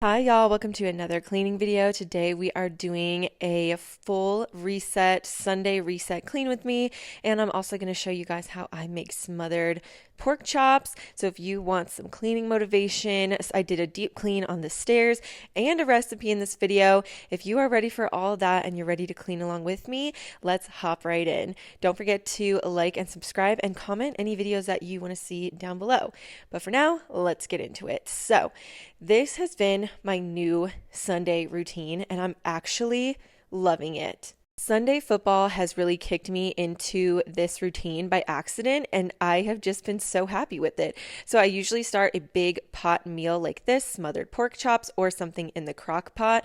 Hi y'all, welcome to another cleaning video. Today we are doing a full reset, Sunday reset clean with me, and I'm also going to show you guys how I make smothered pork chops. So if you want some cleaning motivation, I did a deep clean on the stairs and a recipe in this video. If you are ready for all of that and you're ready to clean along with me, let's hop right in. Don't forget to like and subscribe and comment any videos that you want to see down below. But for now, let's get into it. So this has been my new Sunday routine, and I'm actually loving it. Sunday football has really kicked me into this routine by accident, and I have just been so happy with it. So I usually start a big pot meal like this, smothered pork chops or something in the crock pot,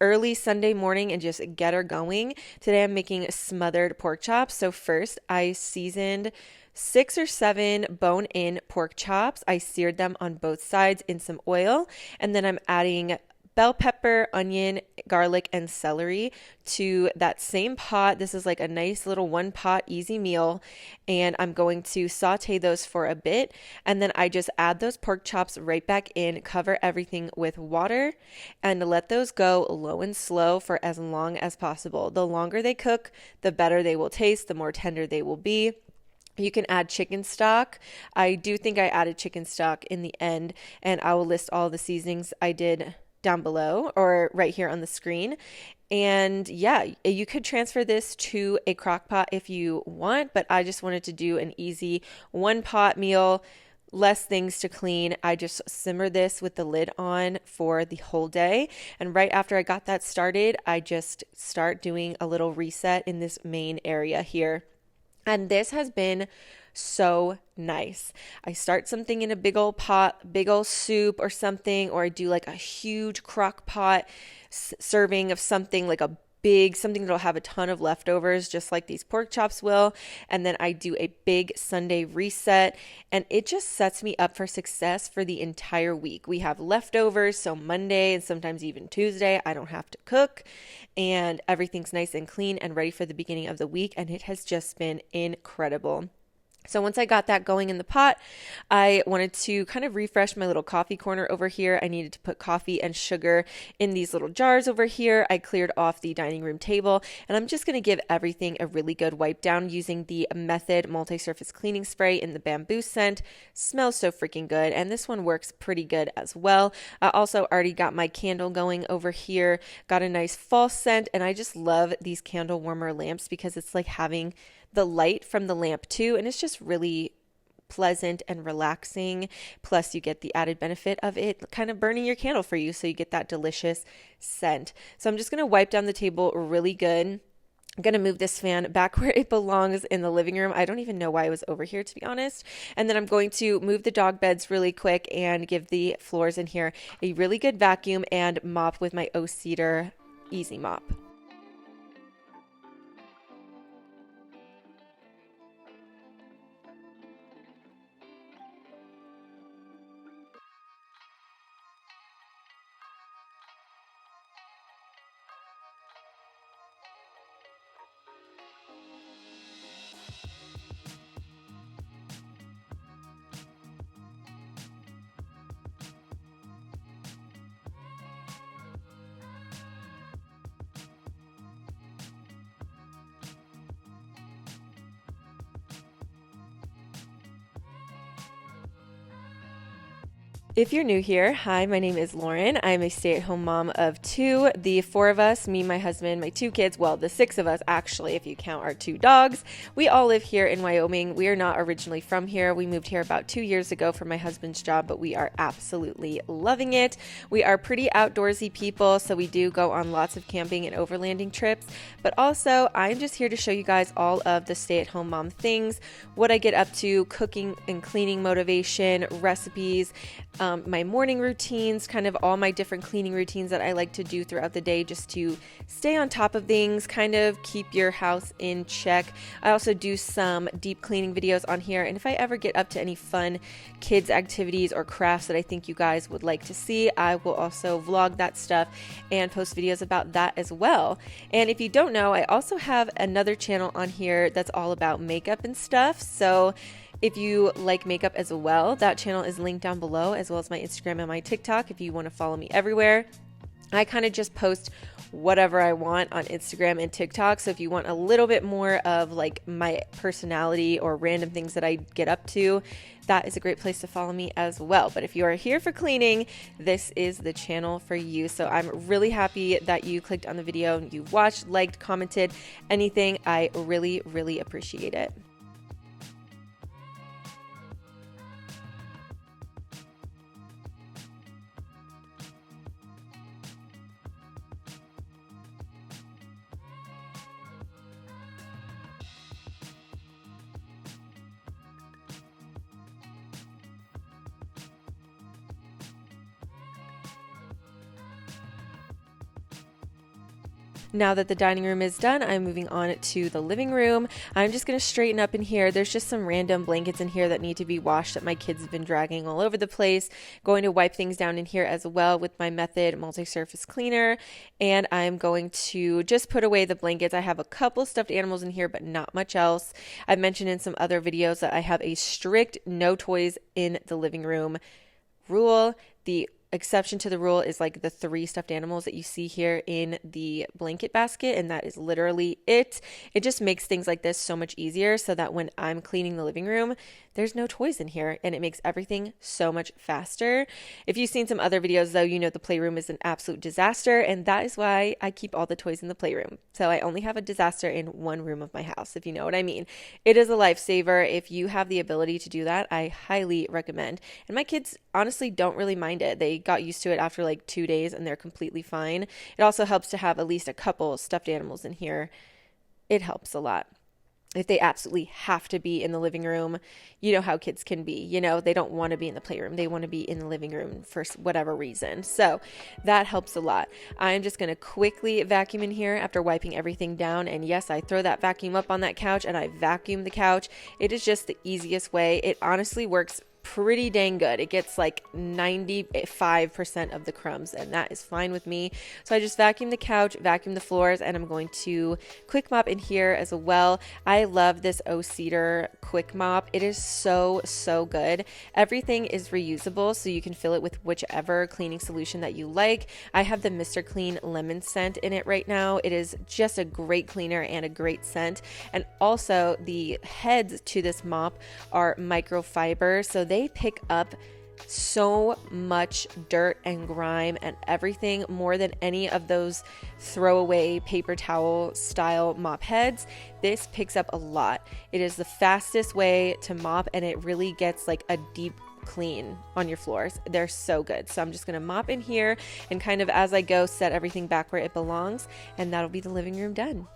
early Sunday morning and just get her going. Today I'm making smothered pork chops. So first I seasoned 6 or 7 bone-in pork chops. I seared them on both sides in some oil, and then I'm adding bell pepper, onion, garlic, and celery to that same pot. This is like a nice little one pot easy meal, and I'm going to saute those for a bit, and then I just add those pork chops right back in, cover everything with water, and let those go low and slow for as long as possible. The longer they cook, the better they will taste, the more tender they will be. You can add chicken stock. I do think I added chicken stock in the end, and I will list all the seasonings I did down below or right here on the screen. And yeah, you could transfer this to a crock pot if you want, but I just wanted to do an easy one pot meal, less things to clean. I just simmer this with the lid on for the whole day. And right after I got that started, I just start doing a little reset in this main area here. And this has been so nice. I start something in a big old pot, big old soup or something, or I do like a huge crock pot serving of something like a big, something that'll have a ton of leftovers, just like these pork chops will. And then I do a big Sunday reset, and it just sets me up for success for the entire week. We have leftovers, so Monday and sometimes even Tuesday, I don't have to cook, and everything's nice and clean and ready for the beginning of the week. And it has just been incredible. So once I got that going in the pot, I wanted to kind of refresh my little coffee corner over here. I needed to put coffee and sugar in these little jars over here. I cleared off the dining room table, and I'm just going to give everything a really good wipe down using the Method multi-surface cleaning spray in the bamboo scent. Smells so freaking good, and this one works pretty good as well. I also already got my candle going over here, got a nice fall scent, and I just love these candle warmer lamps because it's like having the light from the lamp too, and it's just really pleasant and relaxing. Plus you get the added benefit of it kind of burning your candle for you, so you get that delicious scent. So I'm just going to wipe down the table really good. I'm going to move this fan back where it belongs in the living room. I don't even know why it was over here, to be honest. And then I'm going to move the dog beds really quick and give the floors in here a really good vacuum and mop with my O-Cedar Easy Mop. If you're new here, hi, my name is Lauren. I'm a stay-at-home mom of 2. The 4 of us, me, my husband, my 2 kids, well, the 6 of us actually, if you count our 2 dogs, we all live here in Wyoming. We are not originally from here. We moved here about 2 years ago for my husband's job, but we are absolutely loving it. We are pretty outdoorsy people, so we do go on lots of camping and overlanding trips, but also I'm just here to show you guys all of the stay-at-home mom things, what I get up to, cooking and cleaning motivation, recipes, my morning routines, kind of all my different cleaning routines that I like to do throughout the day just to stay on top of things, kind of keep your house in check. I also do some deep cleaning videos on here, and if I ever get up to any fun kids activities or crafts that I think you guys would like to see, I will also vlog that stuff and post videos about that as well. And if you don't know, I also have another channel on here that's all about makeup and stuff. So If you like makeup as well, that channel is linked down below, as well as my Instagram and my TikTok if you want to follow me everywhere. I kind of just post whatever I want on Instagram and TikTok. So if you want a little bit more of like my personality or random things that I get up to, that is a great place to follow me as well. But if you are here for cleaning, this is the channel for you. So I'm really happy that you clicked on the video, you watched, liked, commented, anything. I really, really appreciate it. Now that the dining room is done, I'm moving on to the living room. I'm just going to straighten up in here. There's just some random blankets in here that need to be washed that my kids have been dragging all over the place. Going to wipe things down in here as well with my Method multi-surface cleaner. And I'm going to just put away the blankets. I have a couple stuffed animals in here, but not much else. I've mentioned in some other videos that I have a strict no toys in the living room rule. The exception to the rule is like the 3 stuffed animals that you see here in the blanket basket, and that is literally it. It just makes things like this so much easier so that when I'm cleaning the living room, there's no toys in here, and it makes everything so much faster. If you've seen some other videos though, you know the playroom is an absolute disaster, and that is why I keep all the toys in the playroom. So I only have a disaster in one room of my house, if you know what I mean. It is a lifesaver. If you have the ability to do that, I highly recommend. And my kids honestly don't really mind it. They got used to it after like 2 days and they're completely fine. It also helps to have at least a couple stuffed animals in here. It helps a lot. If they absolutely have to be in the living room, you know how kids can be, you know, they don't want to be in the playroom. They want to be in the living room for whatever reason. So that helps a lot. I'm just going to quickly vacuum in here after wiping everything down. And yes, I throw that vacuum up on that couch and I vacuum the couch. It is just the easiest way. It honestly works pretty dang good. It gets like 95% of the crumbs, and that is fine with me. So I just vacuum the couch, vacuum the floors, and I'm going to quick mop in here as well. I love this O-Cedar quick mop. It is so good. Everything is reusable, so you can fill it with whichever cleaning solution that you like. I have the Mr. Clean lemon scent in it right now. It is just a great cleaner and a great scent. And also the heads to this mop are microfiber, so they pick up so much dirt and grime and everything more than any of those throwaway paper towel style mop heads. This picks up a lot. It is the fastest way to mop, and it really gets like a deep clean on your floors. They're so good. So I'm just going to mop in here and kind of as I go set everything back where it belongs, and that'll be the living room done.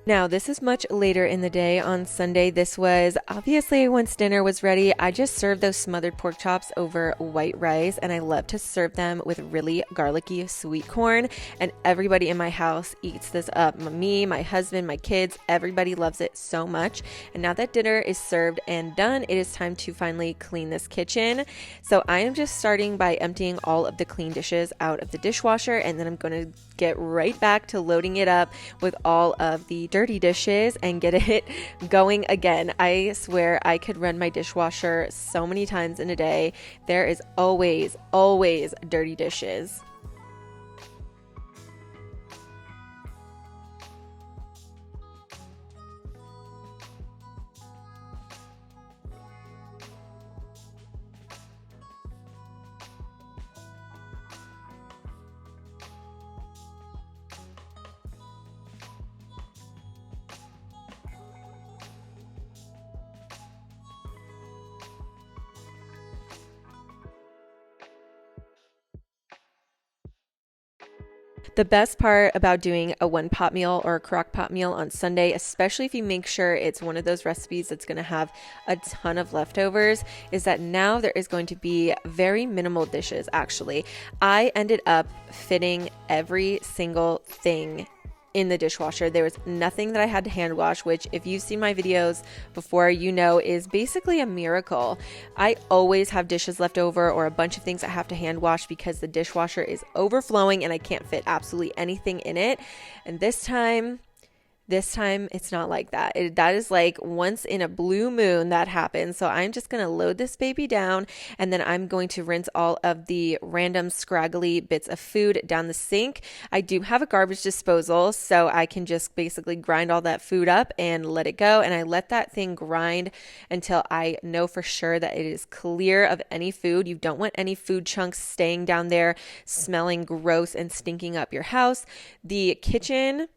Now, this is much later in the day on Sunday. This was obviously once dinner was ready. I just served those smothered pork chops over white rice, and I love to serve them with really garlicky sweet corn. And everybody in my house eats this up. Me, my husband, my kids, everybody loves it so much. And now that dinner is served and done, it is time to finally clean this kitchen. So I am just starting by emptying all of the clean dishes out of the dishwasher, and then I'm going to get right back to loading it up with all of the dirty dishes and get it going again. I swear I could run my dishwasher so many times in a day. There is always dirty dishes. The best part about doing a one pot meal or a crock pot meal on Sunday, especially if you make sure it's one of those recipes that's going to have a ton of leftovers, is that now there is going to be very minimal dishes. Actually, I ended up fitting every single thing in the dishwasher. There was nothing that I had to hand wash, which if you've seen my videos before, you know is basically a miracle. I always have dishes left over or a bunch of things I have to hand wash because the dishwasher is overflowing and I can't fit absolutely anything in it. And this time it's not like that. That is like once in a blue moon that happens. So I'm just going to load this baby down, and then I'm going to rinse all of the random scraggly bits of food down the sink. I do have a garbage disposal, so I can just basically grind all that food up and let it go. And I let that thing grind until I know for sure that it is clear of any food. You don't want any food chunks staying down there smelling gross and stinking up your house. The kitchen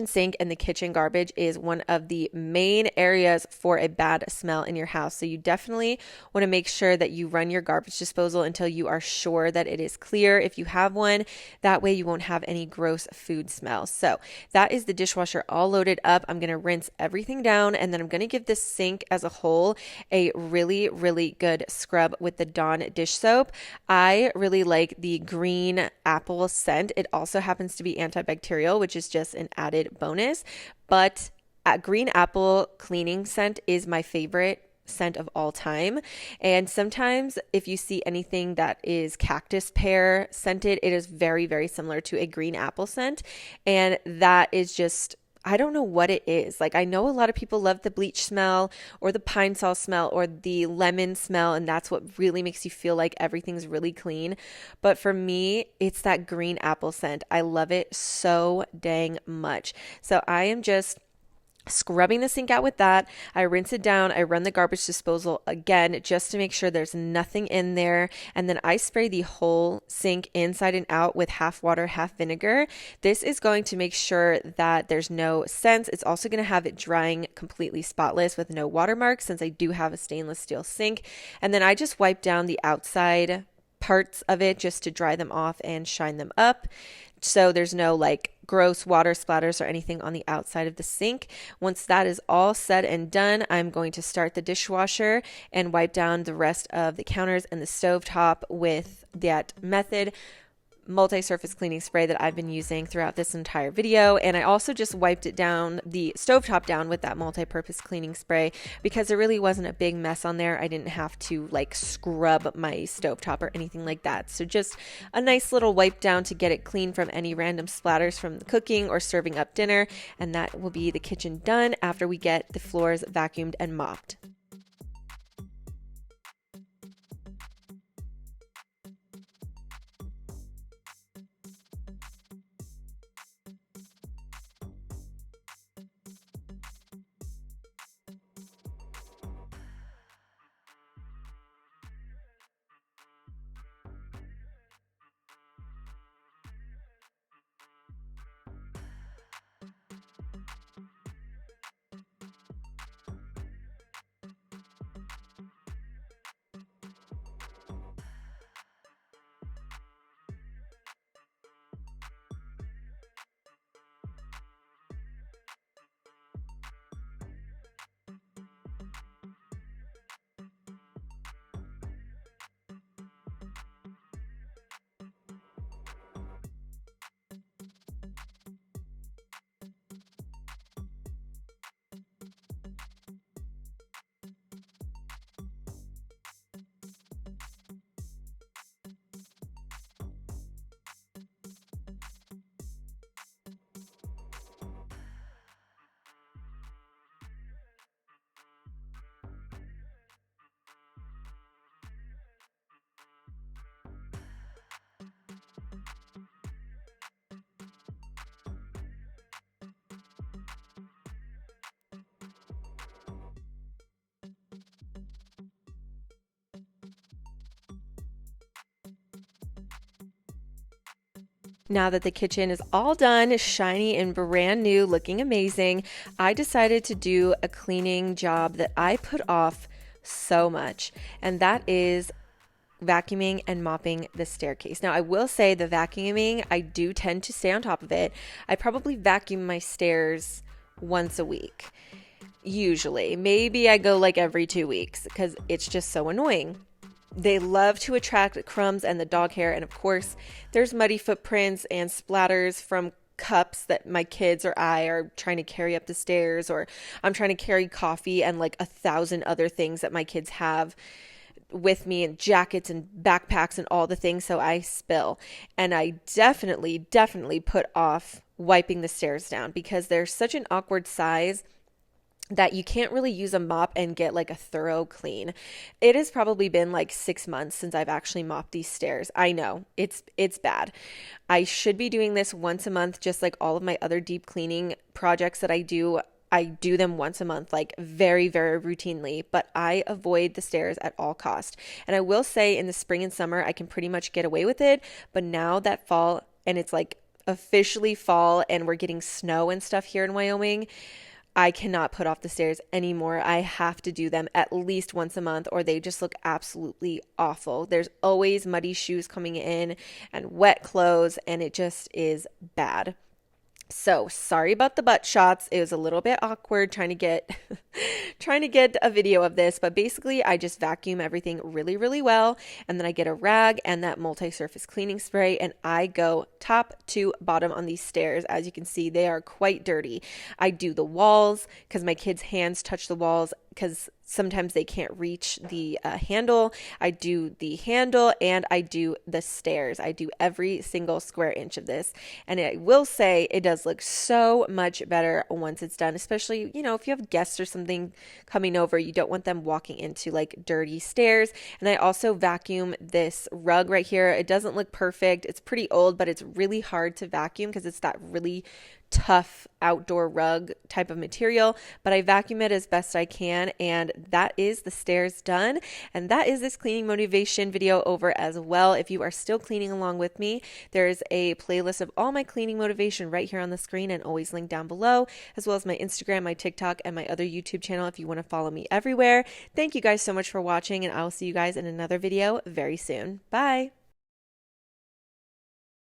sink and the kitchen garbage is one of the main areas for a bad smell in your house. So you definitely want to make sure that you run your garbage disposal until you are sure that it is clear if you have one. That way you won't have any gross food smell. So that is the dishwasher all loaded up. I'm going to rinse everything down, and then I'm going to give this sink as a whole a really, really good scrub with the Dawn dish soap. I really like the green apple scent. It also happens to be antibacterial, which is just an added bonus, but a green apple cleaning scent is my favorite scent of all time. And sometimes if you see anything that is cactus pear scented, it is very, very similar to a green apple scent. And that is just, I don't know what it is. Like, I know a lot of people love the bleach smell or the pine sol smell or the lemon smell, and that's what really makes you feel like everything's really clean. But for me, it's that green apple scent. I love it so dang much. So I am just scrubbing the sink out with that. I rinse it down. I run the garbage disposal again just to make sure there's nothing in there. And then I spray the whole sink inside and out with half water, half vinegar. This is going to make sure that there's no scents. It's also going to have it drying completely spotless with no watermarks, since I do have a stainless steel sink. And then I just wipe down the outside parts of it just to dry them off and shine them up, so there's no like gross water splatters or anything on the outside of the sink. Once that is all said and done, I'm going to start the dishwasher and wipe down the rest of the counters and the stovetop with that method multi-surface cleaning spray that I've been using throughout this entire video. And I also just wiped it down, the stovetop down, with that multi-purpose cleaning spray because there really wasn't a big mess on there. I didn't have to like scrub my stovetop or anything like that. So just a nice little wipe down to get it clean from any random splatters from the cooking or serving up dinner. And that will be the kitchen done after we get the floors vacuumed and mopped. Now that the kitchen is all done, shiny and brand new, looking amazing, I decided to do a cleaning job that I put off so much, and that is vacuuming and mopping the staircase. Now, I will say the vacuuming, I do tend to stay on top of it. I probably vacuum my stairs once a week. Usually. Maybe I go like every 2 weeks because it's just so annoying. They love to attract crumbs and the dog hair. And of course, there's muddy footprints and splatters from cups that my kids or I are trying to carry up the stairs, or I'm trying to carry coffee and like 1,000 other things that my kids have with me, and jackets and backpacks and all the things. So I spill. And I definitely put off wiping the stairs down because they're such an awkward size that you can't really use a mop and get like a thorough clean. It has probably been like 6 months since I've actually mopped these stairs. I know it's bad. I should be doing this once a month, just like all of my other deep cleaning projects that I do. I do them once a month, like very, very routinely, but I avoid the stairs at all cost. And I will say in the spring and summer, I can pretty much get away with it. But now that fall, and it's like officially fall and we're getting snow and stuff here in Wyoming, I cannot put off the stairs anymore. I have to do them at least once a month or they just look absolutely awful. There's always muddy shoes coming in and wet clothes, and it just is bad. So sorry about the butt shots. It was a little bit awkward trying to get a video of this, but basically I just vacuum everything really, really well. And then I get a rag and that multi-surface cleaning spray, and I go top to bottom on these stairs. As you can see, they are quite dirty. I do the walls because my kids' hands touch the walls because sometimes they can't reach the handle. I do the handle and I do the stairs. I do every single square inch of this. And I will say it does look so much better once it's done, especially, if you have guests or something coming over, you don't want them walking into like dirty stairs. And I also vacuum this rug right here. It doesn't look perfect. It's pretty old, but it's really hard to vacuum because it's that really tough outdoor rug type of material, but I vacuum it as best I can, and that is the stairs done. And that is this cleaning motivation video over as well. If you are still cleaning along with me, there's a playlist of all my cleaning motivation right here on the screen and always linked down below, as well as my Instagram, my TikTok, and my other YouTube channel if you want to follow me everywhere. Thank you guys so much for watching, and I will see you guys in another video very soon. Bye.